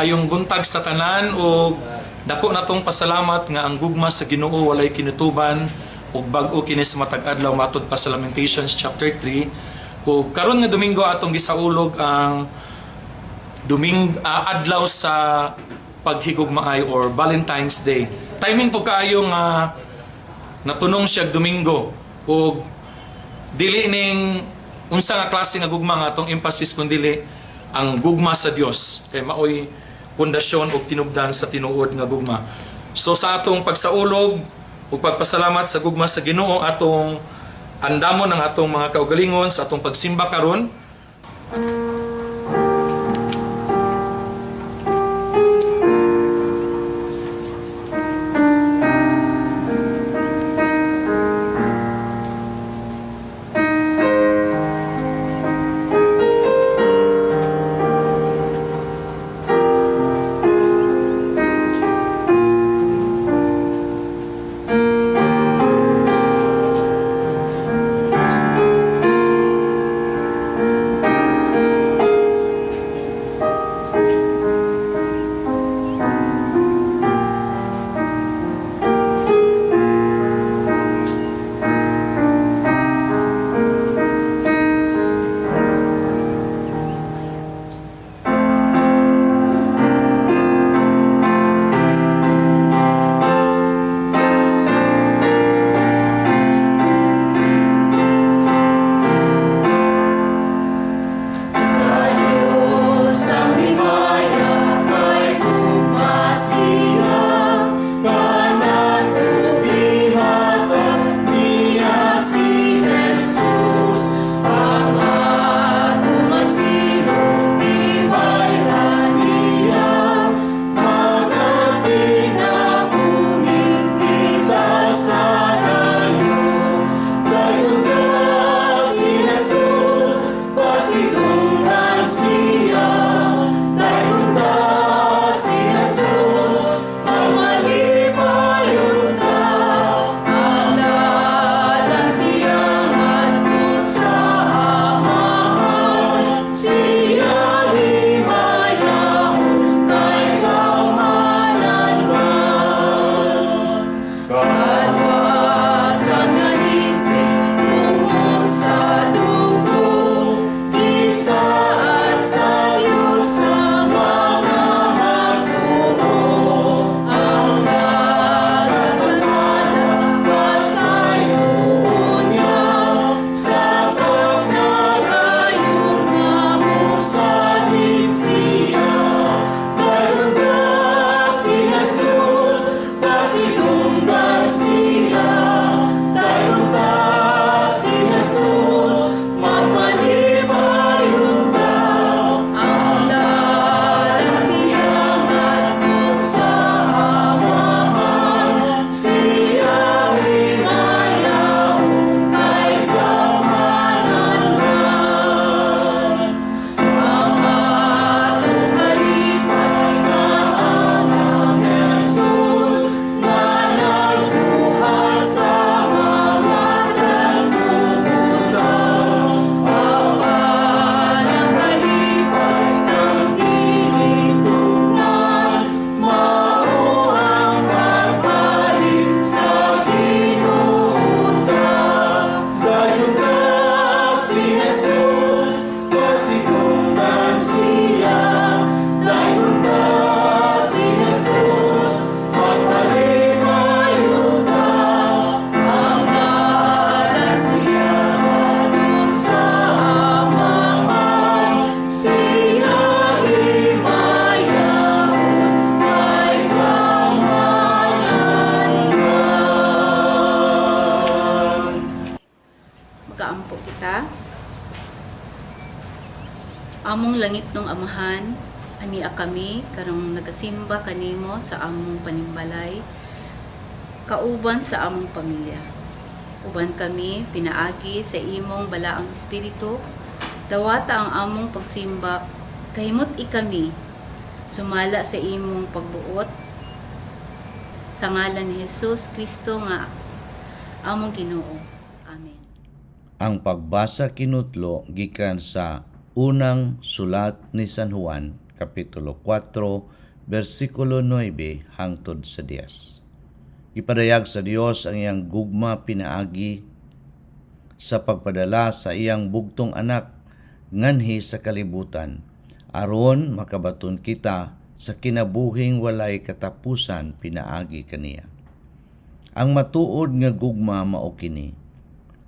Maayong buntag sa tanan o dako natong pasalamat nga ang gugma sa Ginoo walay kinutuban ug bag-o kini sa matag adlaw matud pa sa Lamentations chapter 3. Ug karon nga Domingo atong gisaulog ang adlaw sa paghigugmaay or Valentine's Day. Timing po kaayo nga natunong siya Domingo ug dili ning unsa nga klase nga gugma nga atong emphasis kun dili ang gugma sa Dios kay maoy pundasyon ug tinubdan sa tinuod nga gugma. So sa atong pagsaulog ug pagpasalamat sa gugma sa Ginoo atong andamon ang atong mga kaugalingon sa atong pagsimba karon. Kaampo kita. Among langit nung Amahan, ania kami karong nagasimba kanimo sa among panimbalay, kauban sa among pamilya. Uban kami pinaagi sa imong balaang espiritu, dawata ang among pagsimba, kahimot ikami, sumala sa imong pagbuot, sa ngalan ni Jesus Kristo nga among Ginoo. Amen. Ang pagbasa kinutlo gikan sa unang sulat ni San Juan, Kapitulo 4, versikulo 9 hangtod sa 10. Ipadayag sa Dios ang iyang gugma pinaagi sa pagpadala sa iyang bugtong anak nganhi sa kalibutan, aron makabaton kita sa kinabuhing walay katapusan pinaagi kaniya. Ang matuod nga gugma mao kini: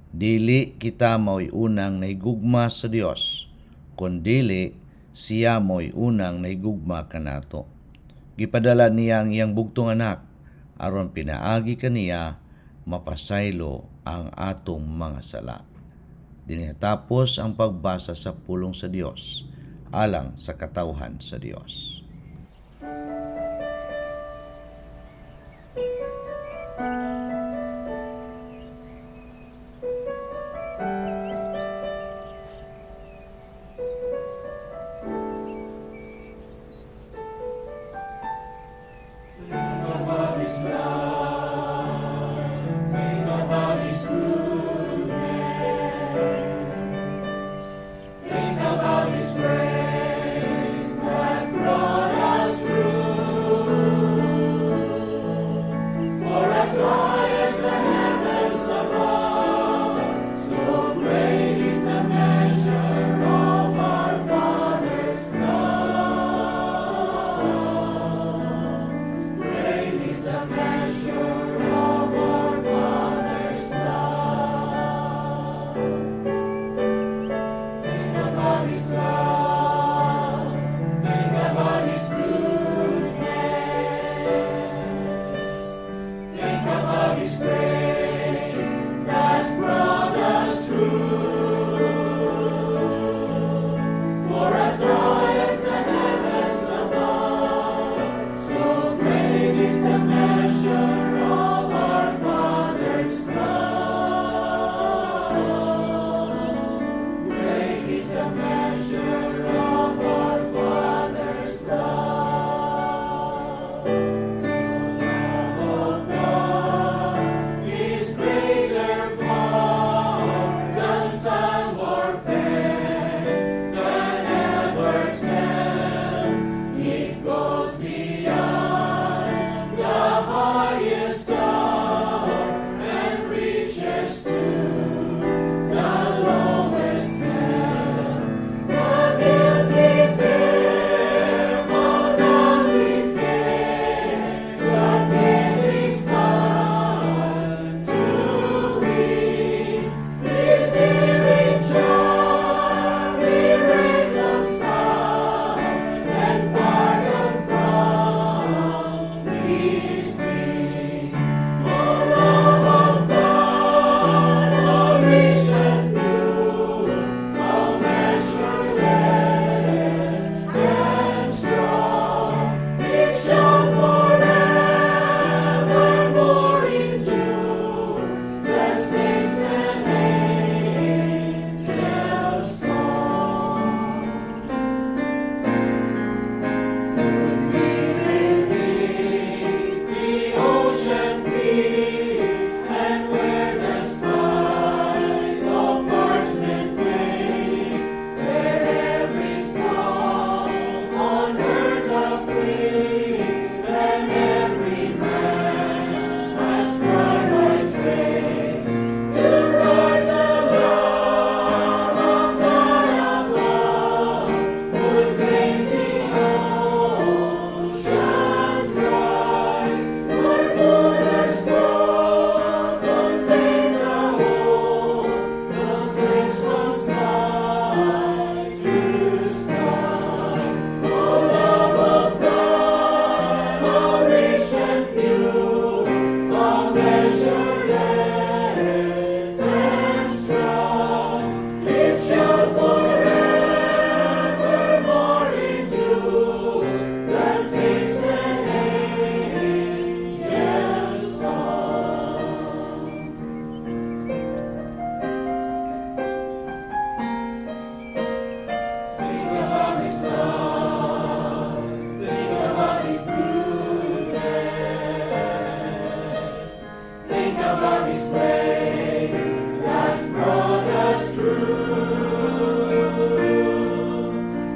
dili kita mao'y unang naigugma sa Dios, kundili siya mo'y unang naigugma kanato. Gipadala niya ang iyang bugtong anak aron pinaagi kaniya mapasaylo ang atong mga sala. Dinatapos ang pagbasa sa pulong sa Dios alang sa katawhan sa Dios.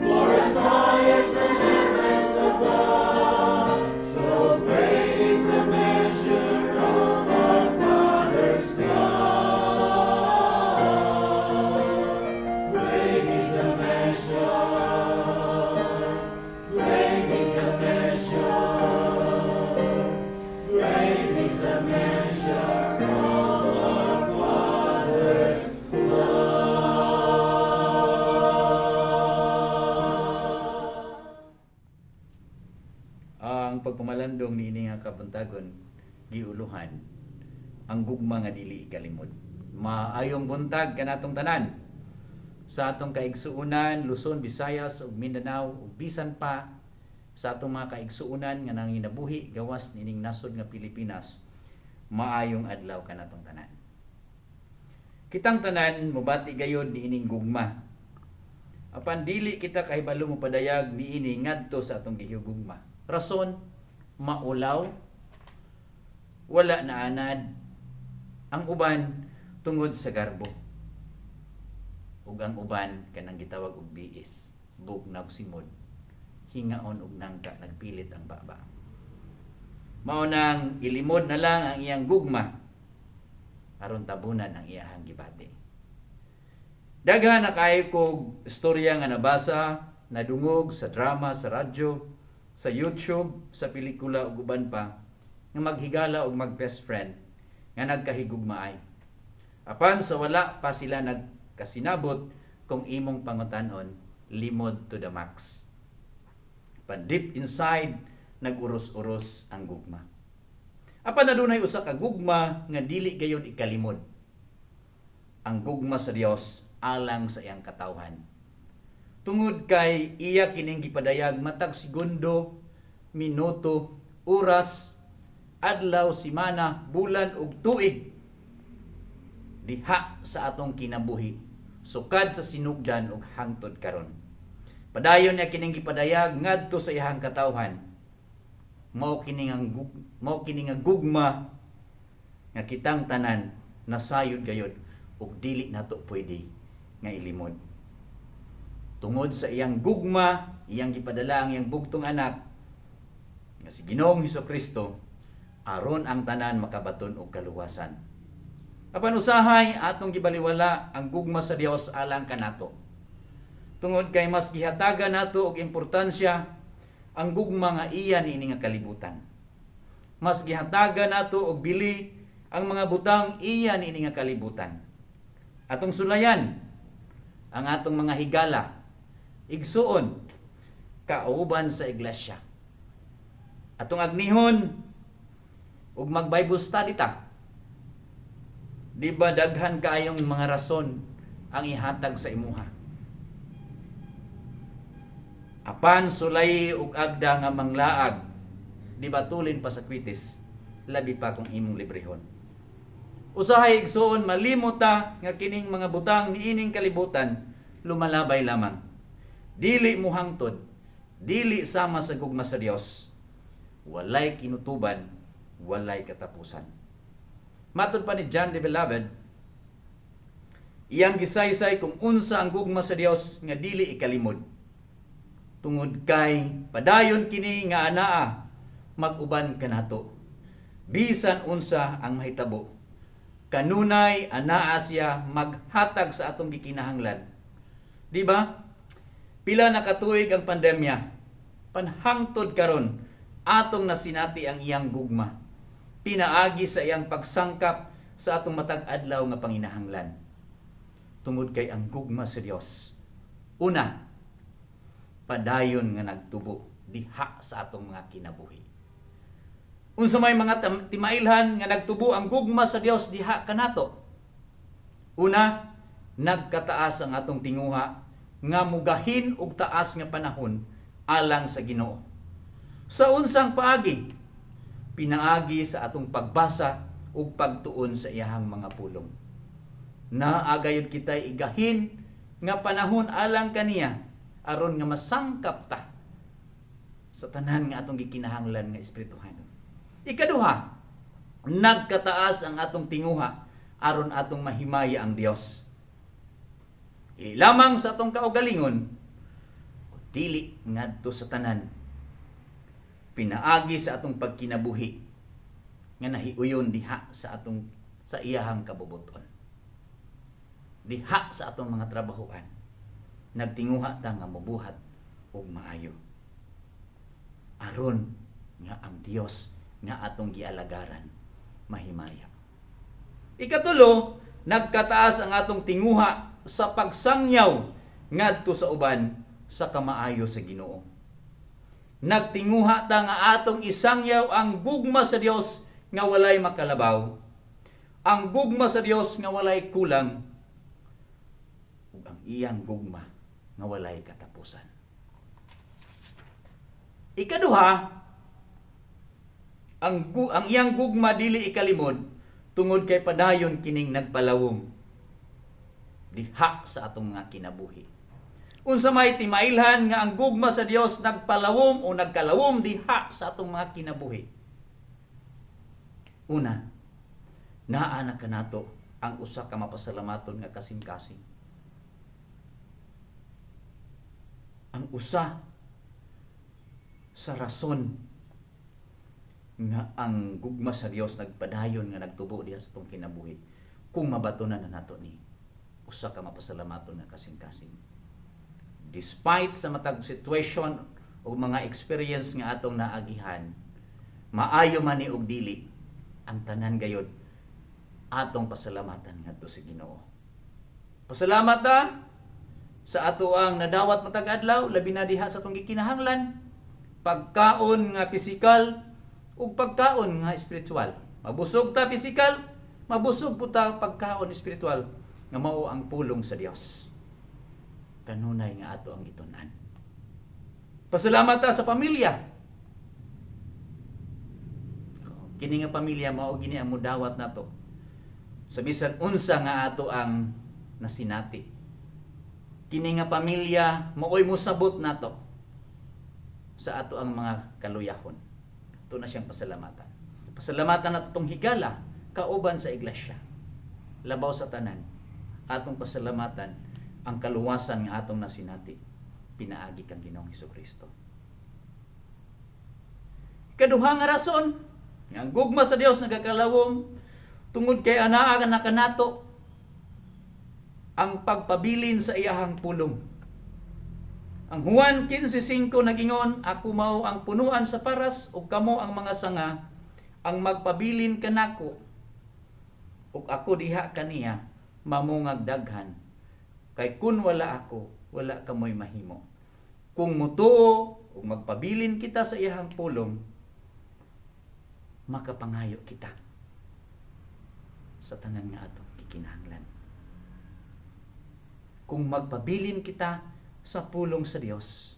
For as high as the malandong niini nga kabuntagon giuluhan ang gugma nga dili ikalimod. Maayong buntag kanatong tanan sa atong kaigsuunan Luzon, Visayas ug Mindanao ug bisan pa sa atong mga kaigsuunan nga nanginabuhi gawas nining nasod nga Pilipinas. Maayong adlaw kanatong tanan. Kitang tanan mobati gayod niining gugma. Apan dili kita kahibalo mo padayag niini ngadto sa atong gihugugma. Rason, maulaw, wala na anad, ang uban tungod sa garbo. Ug ang uban kanang gitawag og biis, bugnaw simod, hingaon ug nangka nagpilit ang baba. Mao nang ilimod na lang ang iyang gugma aron tabunan ang iyahang gibati. Daghan na kay kog istorya nga nabasa, nadungog sa drama, sa radyo, sa YouTube, sa pelikula ug uban pa nga maghigala og mag-best friend nga nagkahigugmaay. Apan sa wala pa sila nagkasinabot kung imong pangutan-on, limod to the max. But deep inside, nag-uros-uros ang gugma. Apan adunay usa ka gugma nga dili gayud ikalimod. Ang gugma sa Dios alang sa iyang katawhan. Tungod kay iya kining gipadayag matag segundo, minuto, oras, adlaw, semana, bulan ug tuig diha sa atong kinabuhi, sukad sa sinugdan ug hangtod karon. Padayon niya kining gipadayag ngadto sa iyang katawhan. Mao kining ang gugma nga kitang tanan nasayod gayod ug dili nato pwede nga ilimod. Tungod sa iyang gugma, iyang gipadala ang iyang bugtong anak nga si Ginoong Hesukristo aron ang tanan makabaton og kaluwasan. Apan usahay atong gibaliwala ang gugma sa Dios alang kanato. Tungod kay mas gihatagan nato og importansya ang gugma nga iya niini nga kalibutan. Mas gihatagan nato og bili ang mga butang iya niini nga kalibutan. Atong sulayan ang atong mga higala, igsuon, kauban sa iglesia. Atong agnihon ug mag-Bible study ta. Di ba daghan kaayong mga rason ang ihatag sa imuha? Apan sulay ug agda nga manglaag, di ba tulin pa sa kwitis, labi pa kung imong librehon. Usahay igsoon malimot ta nga kining mga butang niining kalibutan lumalabay lamang. Dili mo hangtod, dili sama sa gugma sa Dios. Walay kinutuban, walay katapusan. Matud pa ni John the Beloved, iyang gisaysay kung unsa ang gugma sa Dios nga dili ikalimod. Tungod kay padayon kini nga anaa mag-uban kanato. Bisan unsa ang mahitabo, kanunay anaa siya maghatag sa atong gikinahanglan. Di ba? Pila na katuig ang pandemya, panhangtod karon atong nasinati ang iyang gugma. Pinaagi sa iyang pagsangkap sa atong matag adlaw nga panginahanglan. Tungod kay ang gugma sa Dios, una, padayon nga nagtubo diha sa atong mga kinabuhi. Unsa may mga timailhan nga nagtubo ang gugma sa Dios diha kanato. Una, nagkataas ang atong tinguha nga mugahin og taas nga panahon alang sa Ginoo. Sa unsang paagi, pinaagi sa atong pagbasa ug pagtuon sa iyahang mga pulong. Naagayod kita igahin nga panahon alang kaniya aron nga masangkap ta sa tanan nga atong gikinahanglan nga espirituhanon. Ikaduha, nagkataas ang atong tinguha aron atong mahimaya ang Dios. Lamang sa atong kaugalingon, dili ngadto sa tanan, pinaagi sa atong pagkinabuhi nga nahiuyon diha sa iyahang kabubuton. Diha sa atong mga trabahoan, nagtinguha ta nga mabuhat og maayo. Aron nga ang Dios nga atong gialagaran mahimaya. Ikatulo, nagkataas ang atong tinguha sa pagsangyaw ngadto sa uban sa kamaayo sa Ginoo. nagtinguha ta nga atong isangyaw ang gugma sa Dios nga walay makalabaw, ang gugma sa Dios nga walay kulang, ug ang iyang gugma nga walay katapusan. Ikaduha, ang iyang gugma dili ikalimod tungod kay padayon kining nagpalawom diha sa atong mga kinabuhi. Unsa may timailhan nga ang gugma sa Dios nagpalawom o nagkalawom diha sa atong mga kinabuhi. Una, naa na kanato ang usa ka mapasalamaton nga kasing-kasing. Ang usa sa rason nga ang gugma sa Dios nagpadayon nga nagtubo diha sa atong kinabuhi kung mabatunan na nato ni usa ka mapasalamaton nga kasing-kasing. Despite sa matag situation o mga experience nga atong naagihan, maayo man ni og dili, ang tanan gayud atong pasalamatan ngadto sa Ginoo. Pasalamat ta sa ato ang nadawat matag adlaw, labi na diha sa atong gikinahanglan, pagkaon nga pisikal ug pagkaon nga espiritual. Mabusog ta pisikal, mabusog po ta pagkaon espiritual nga mao ang pulong sa Dios. Kanunay nga ato ang gitun-an. Pasalamat ta sa pamilya. Kini nga pamilya mao gini ang mudawat nato. Sa bisan unsa nga ato ang nasinati. Kini nga pamilya maoy mosabot nato sa ato ang mga kaluyahon. Ito na siyang pasalamatan. Pasalamatan nato tong higala kauban sa iglesia. Labaw sa tanan atong pasalamatan ang kaluwasan nga atong nasinati pinaagi kang Ginoong Hesukristo. Ikaduha nga rason nga ang gugma sa Dios nagakalawom tungod kay anaa na kanato ang pagpabilin sa iyahang pulong. Ang Juan 15:5 nagingon, ako mao ang punuan sa paras ug kamo ang mga sanga, ang magpabilin kanako ug ako diha kaniya mamungag daghan. Kay kun wala ako, wala kamoy mahimo. Kung mutuo ug magpabilin kita sa iyahang pulong, makapangayo kita sa tanan nga atong gikinahanglan. Kung magpabilin kita sa pulong sa Dios,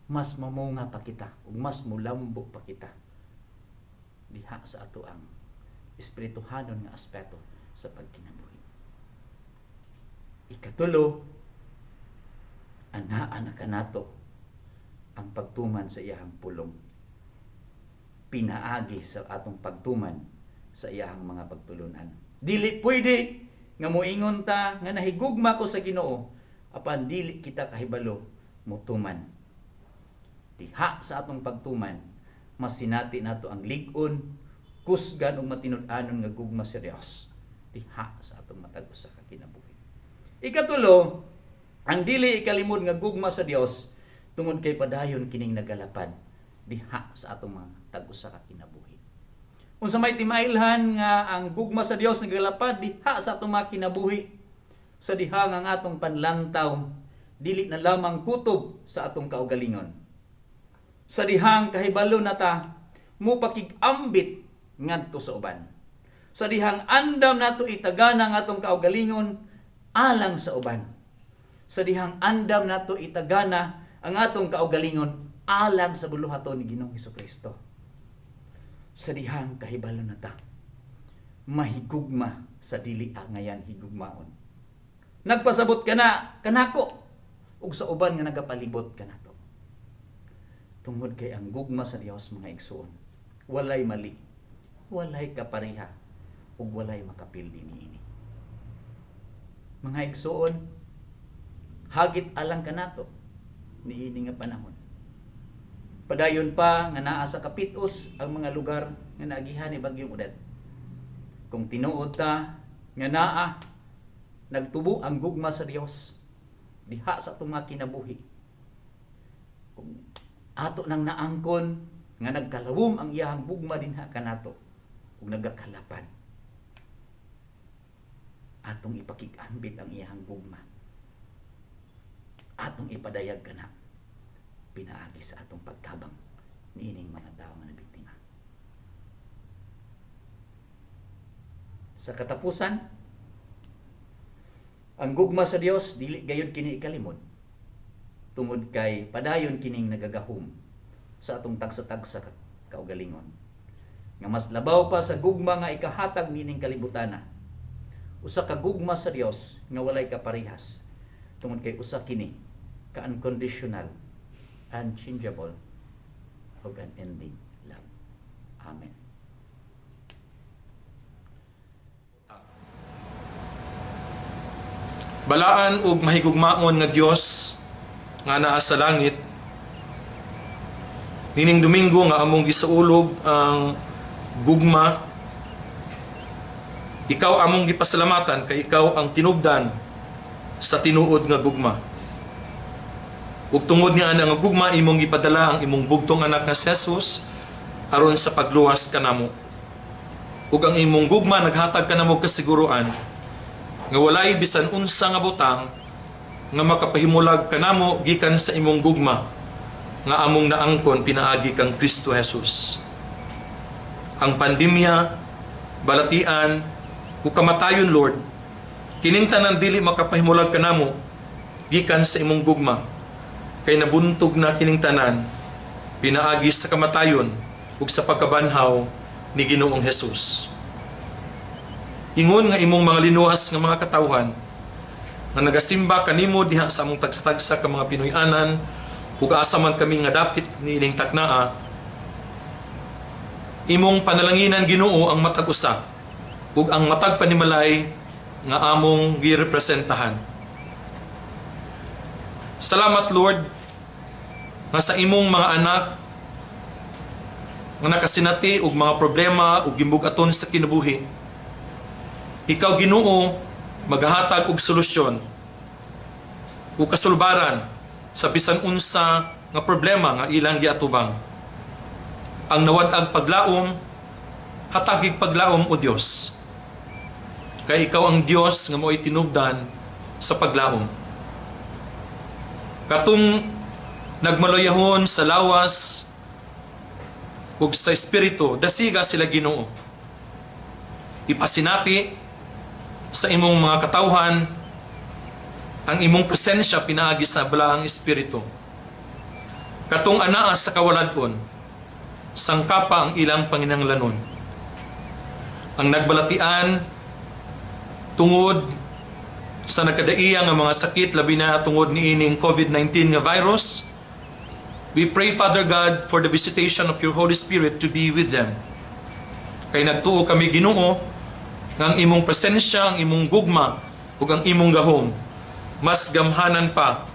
mas mamunga pa kita ug mas mulambo pa kita diha sa ato ang espirituhanon nga aspeto sa pagkinabuhi. Ikatulo, anaa na kanato ang pagtuman sa iyahang pulong. Pinaagi sa atong pagtuman sa iyahang mga pagtulunan. Dili pwede nga moingon ta nga nahigugma ko sa Ginoo apan dili kita kahibalo mutuman. Diha sa atong pagtuman, mas sinati nato ang lig-on, kusgan ug matinud-anon nga gugma sa Dios diha sa atong matag usa ka kinabuhi. Ikatulo, ang dili ikalimod nga gugma sa Dios tungod kay padayon kining nagalapad diha sa atong mga tag-usa ka kinabuhi. Unsa may timailhan nga ang gugma sa Dios nagalapad diha sa atong mga kinabuhi, sa diha nga ang atong panlantaw dili na lamang kutob sa atong kaugalingon. Sa dihang kahibalo na ta mo pakig-ambit ngadto sa uban. Sa dihang andam nato itagana nga atong kaugalingon alang sa uban. Sa dihang andam nato itagana ang atong kaugalingon alang sa buluhaton ni Ginoong Hesukristo. Sa dihang kahibalo na ta mahigugma sa dili ngayan higugmaon. Nagpasabot ka na kanako ug sa uban nga nagapalibot kanato. Tungod kay ang gugma sa Dios mga igsoon, walay mali, walay kapareha ug walay makapildi niini. Mga igsoon, hagit alang kanato niini nga panahon. Padayon pa nga naa sa kapitos ang mga lugar nga naagihan ni Bagyong Odette. Kung tinuod ta nga naa nagtubo ang gugma sa Dios diha sa atong mga kinabuhi. Kung ato nang naangkon nga nagkalawom ang iyahang gugma dinha kanato ug nagakalapan, atong ipakig-ambit ang iyahang gugma. Atong ipadayag kana. pinaagi sa atong pagtabang niining mga tao nga nabiktima. Sa katapusan, ang gugma sa Dios dili gayud kini ikalimod. Tungod kay padayon kining nagagahom sa atong tagsa-tagsa kaugalingon. Nga mas labaw pa sa gugma nga ikahatag nining kalibutana. Usa ka gugma sa Dios nga walay kaparehas. Tungod kay usa kini ka unconditional, unchangeable, ug unending love. Amen. Balaan ug mahigugmaon nga Dios nga naa sa langit, nining Domingo nga among gisaulog ang gugma, ikaw among gipasalamatan kay ikaw ang tinubdan sa tinuod nga gugma. Ug tungod nga ana nga gugma imong gipadala ang imong bugtong anak nga si Jesus aron sa pagluwas kanamo. Ug ang imong gugma naghatag kanamo kasiguruan nga walay bisan unsa nga butang nga makapahimulag kanamo gikan sa imong gugma nga among naangkon pinaagi kang Kristo Jesus. Ang pandemya, balatian, ug kamatayon, Lord, kining tanan dili makapahimulag kanamo gikan sa imong gugma, kay nabuntog na kining tanan pinaagi sa kamatayon ug sa pagkabanhaw ni Ginoong Jesus. Ingon nga imong mga linuwas nga mga katawhan nga nagasimba kanimo diha sa among tagsa-tagsa ka mga Pinoy-anan ug asa man kami nga dapit niining taknaa, imong panalanginan Ginoo ang matag usa ug ang matag panimalay nga among girepresentahan. Salamat, Lord, nga sa imong mga anak nga nakasinati og mga problema ug gimbugaton sa kinabuhi, ikaw Ginoo maghatag og solusyon ug kasulbaran sa bisan unsa nga problema nga ilang giatubang. Ang nawad-ag paglaom, hatagig paglaom o Dios. Kay ikaw ang Dios nga mo'y tinubdan sa paglaom. Katong nagmaloyahon sa lawas ug sa espiritu, dasiga sila Ginoo. Ipasinati sa imong mga katawhan ang imong presensya pinaagi sa balaang espiritu. Katong anaa sa kawaladon, sangkapa ang ilang panginahanglanon. Ang nagbalatian tungod sa nagkadaiya nga mga sakit labi na tungod niining COVID-19 nga virus, we pray, Father God, for the visitation of your Holy Spirit to be with them. Kay nagtuo kami Ginoo nga ang imong presensya, ang imong gugma ug ang imong gahom mas gamhanan pa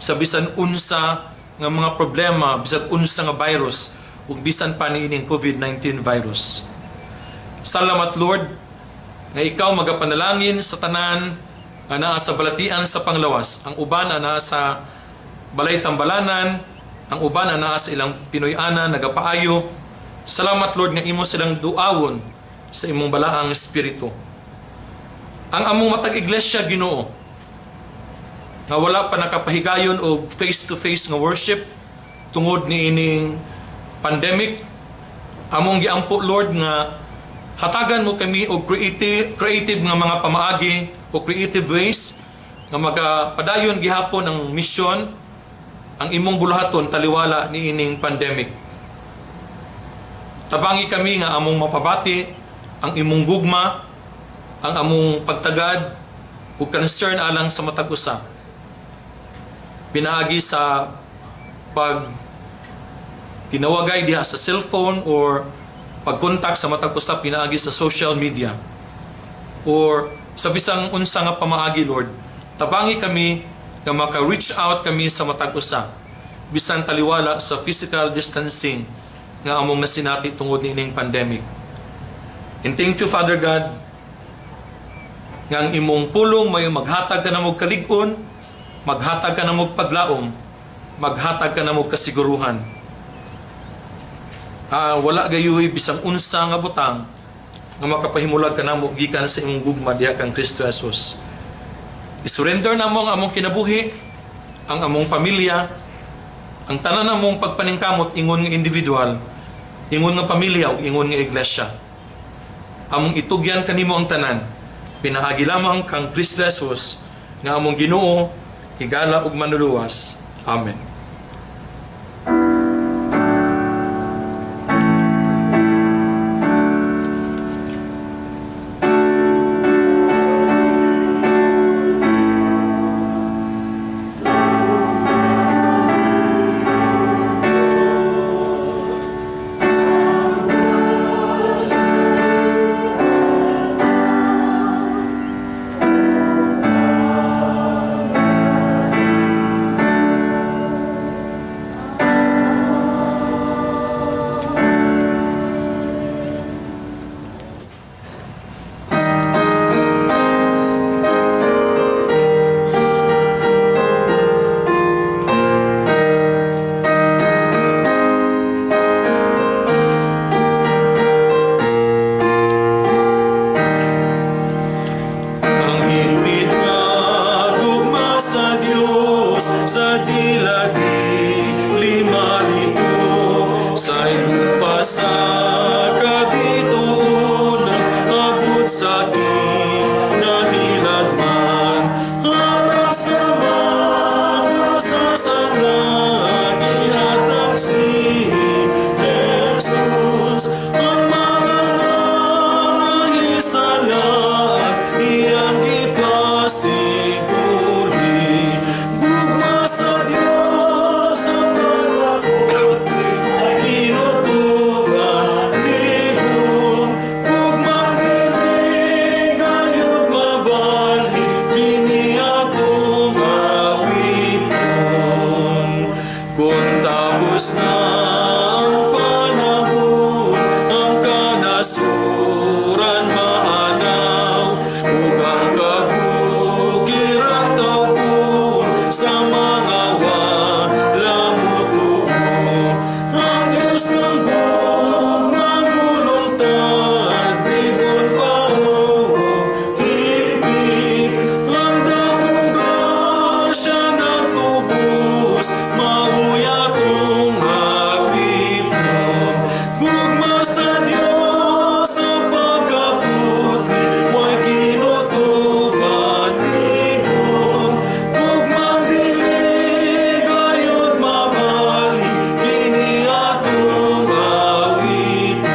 sa bisan unsa nga mga problema, bisan unsa nga virus ug bisan pa niining COVID-19 virus. Salamat, Lord, nga ikaw magapanalangin sa tanan nga naa sa balatian sa panglawas. Ang uban na naa sa balay tambalanan, ang uban na naa sa ilang Pinoy-ana nagapaayo. Salamat, Lord, nga imo silang duawon sa imong balaang espiritu. Ang among matag iglesia Ginoo nga wala pa nakapahigayon og face-to-face nga worship tungod niining pandemic, among giampo, Lord, nga hatagan mo kami og creative nga mga pamaagi o creative ways nga magapadayon gihapon ang misyon, ang imong buluhaton taliwala niining pandemic. Tabangi kami nga among mapabati ang imong gugma, ang among pagtagad ug concern alang sa matag usa. Pinaagi sa pag tinawagay diha sa cellphone or pag-contact sa matag usa pinaagi sa social media or sa bisang unsa nga pamaagi, Lord. Tabangi kami nga maka-reach out kami sa matag usa bisan taliwala sa physical distancing nga among nasinati tungod niining pandemic. And thank you, Father God, nga ang imong pulong may maghatag ka na mong kalig-on, maghatag ka na mong paglaom, maghatag ka na mong kasiguruhan. Wala gayuhi bisang unsa nga butang nga makapahimulag ka na mo gikan sa imong gugma diha kang Kristo Jesus. I-surrender na mo ang among kinabuhi, ang among pamilya, ang tanan namong pagpaningkamot ingon nga individual, ingon nga pamilya ug ingon nga iglesia. Among itugyan kanimo ang tanan, pinaagi lamang kang Kristo Jesus nga among Ginoo, higala ug manluluwas. Amen. Sa dilagi lima lito sa lupa sa kabituon abot sa kinahilagman hanggang sa magkasasalag ihatag si Jesus ang mga nangisalag iyang ipasiguri. Sa Diyos ang palabot, inutuban, ligon, ug magdilig, ayod mabalik, kini atong awiton. Kung tapos na ang panahon, ang kanasuran maanaw, ug ang kabukiran tawgon sa mga walang mutuo. Ang Diyos ng gugmang buluntad, ligon pa o higit, ang dakong grasya na tubos, mauyatong awiton. Gugma sa Diyos sa pagkaputli, may kinutuban ligon, gugmang dilig, ayod mabalik, kini atong awiton.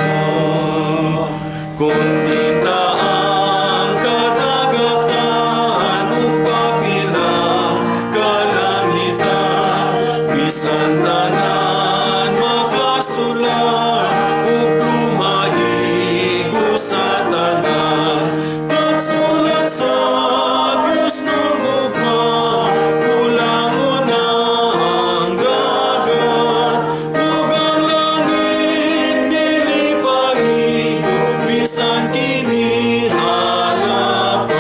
Kung kita ang kadagatan, upapilang kalangitan, bisan tanan makasulat, ug lumahigo sa tanan. Pagsulat sa Diyos ng gugma, kulangon na ang dagat, ug ang langit dili pahigo, bisan kini halapat.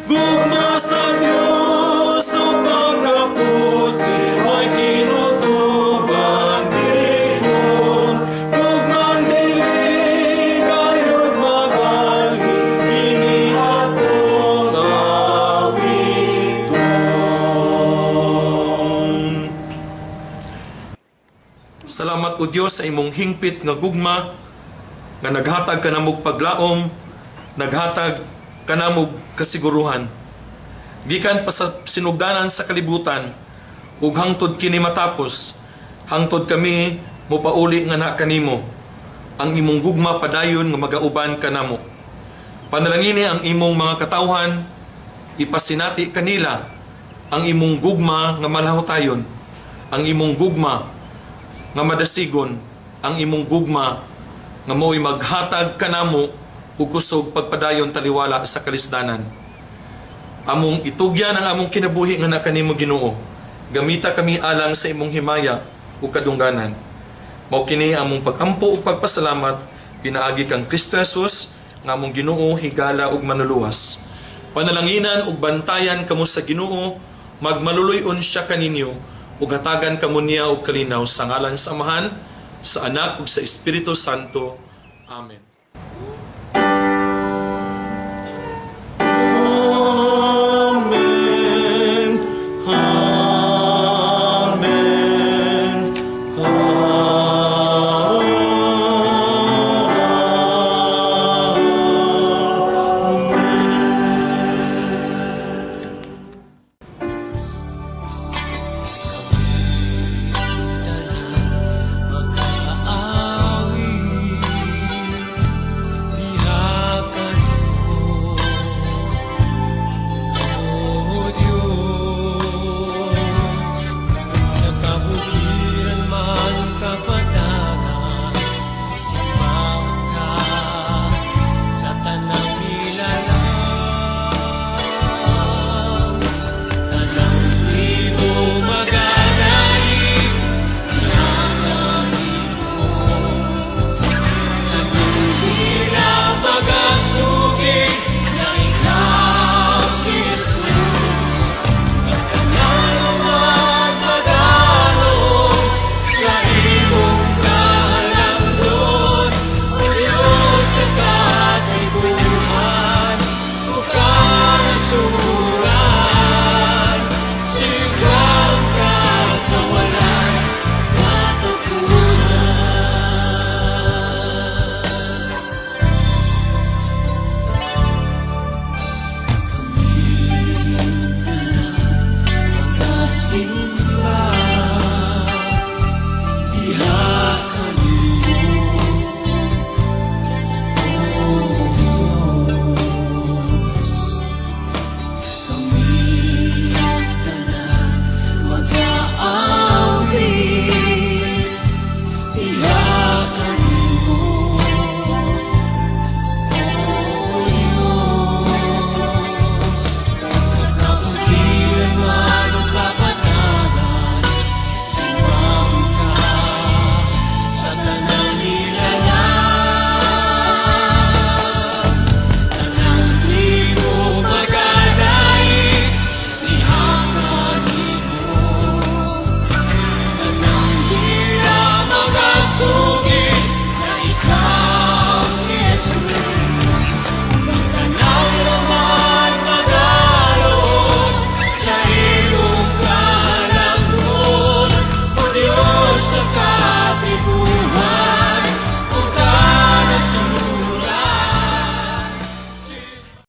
Gugma sa Diyos sa pagkaputli, may kinutuban ligon, gugmang dilig, ayod mabalik, kini atong awiton. Salamat o Dios sa imong hingpit nga gugma, nga naghatag ka namog paglaom, naghatag ka namog kasiguruhan. Gikan pa sa sinugdanan sa kalibutan, ug hangtod kini matapos, hangtod kami mopauli nga na kanimo. Ang imong gugma padayon nga magauban kanamo. Panalangini ang imong mga katawhan, ipasinati kanila ang imong gugma nga malahutayon, ang imong gugma nga madasigon, ang imong gugma nga mo'y maghatag kanamo ug kusog pagpadayon taliwala sa kalisdanan. Among itugyan ang among kinabuhi nga na kanimo Ginoo. Gamita kami alang sa imong himaya ug kadungganan. Mao kini among pagampo ug pagpasalamat pinaagi kang Kristo Jesus nga among Ginoo, higala ug manluluwas. Panalanginan ug bantayan kamo sa Ginoo, magmaluluy-on siya kaninyo ug hatagan kamo niya og kalinaw sa ngalan sa Amahan, sa Anak ug sa Espiritu Santo. Amen.